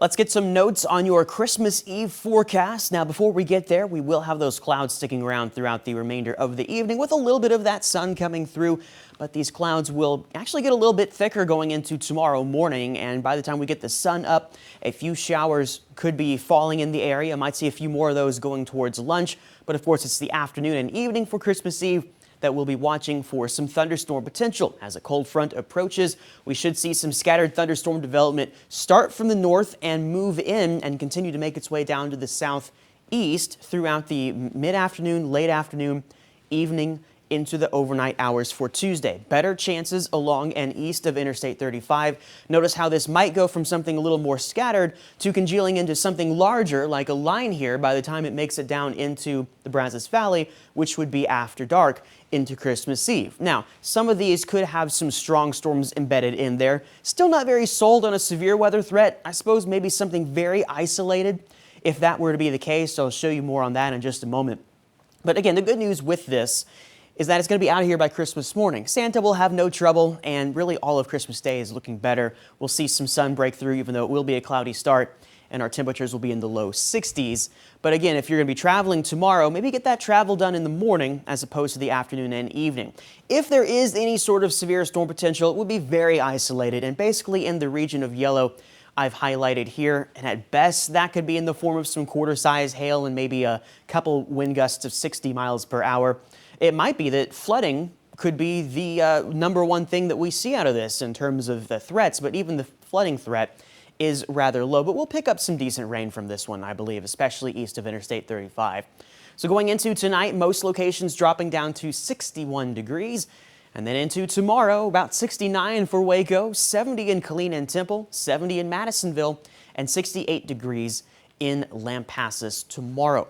Let's get some notes on your Christmas Eve forecast. Now, before we get there, we will have those clouds sticking around throughout the remainder of the evening with a little bit of that sun coming through. But these clouds will actually get a little bit thicker going into tomorrow morning. And by the time we get the sun up, a few showers could be falling in the area. Might see a few more of those going towards lunch. But of course, it's the afternoon and evening for Christmas Eve that we'll be watching for some thunderstorm potential. As a cold front approaches, we should see some scattered thunderstorm development start from the north and move in and continue to make its way down to the southeast throughout the mid-afternoon, late afternoon, evening, into the overnight hours for Tuesday. Better chances along and east of Interstate 35. Notice how this might go from something a little more scattered to congealing into something larger like a line here by the time it makes it down into the Brazos Valley, which would be after dark into Christmas Eve. Now, some of these could have some strong storms embedded in there. Still not very sold on a severe weather threat. I suppose maybe something very isolated if that were to be the case. I'll show you more on that in just a moment. But again, the good news with this is that it's going to be out of here by Christmas morning. Santa will have no trouble, and really all of Christmas Day is looking better. We'll see some sun break through, even though it will be a cloudy start, and our temperatures will be in the low 60s. But again, if you're going to be traveling tomorrow, maybe get that travel done in the morning as opposed to the afternoon and evening. If there is any sort of severe storm potential, it would be very isolated and basically in the region of yellow I've highlighted here. And at best, that could be in the form of some quarter-size hail and maybe a couple wind gusts of 60 miles per hour. It might be that flooding could be the #1 thing that we see out of this in terms of the threats, but even the flooding threat is rather low. But we'll pick up some decent rain from this one, I believe, especially east of Interstate 35. So going into tonight, most locations dropping down to 61 degrees. And then into tomorrow, about 69 for Waco, 70 in Killeen and Temple, 70 in Madisonville, and 68 degrees in Lampasas tomorrow.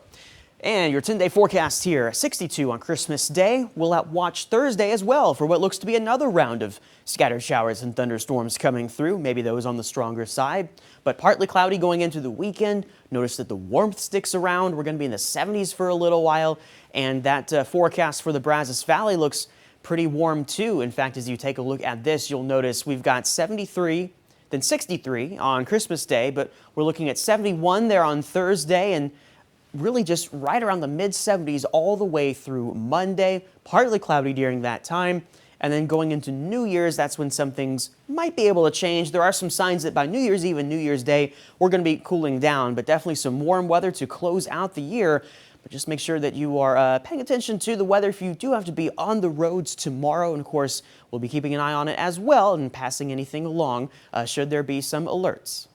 And your 10-day forecast here, 62 on Christmas Day. We'll watch Thursday as well for what looks to be another round of scattered showers and thunderstorms coming through, maybe those on the stronger side, but partly cloudy going into the weekend. Notice that the warmth sticks around. We're going to be in the 70s for a little while, and that forecast for the Brazos Valley looks pretty warm too. In fact, as you take a look at this, you'll notice we've got 73, then 63 on Christmas Day, but we're looking at 71 there on Thursday, and really just right around the mid-70s all the way through Monday, partly cloudy during that time. And then going into New Year's, that's when some things might be able to change. There are some signs that by New Year's Eve and New Year's Day, we're going to be cooling down, but definitely some warm weather to close out the year. But just make sure that you are paying attention to the weather if you do have to be on the roads tomorrow. And of course, we'll be keeping an eye on it as well and passing anything along should there be some alerts.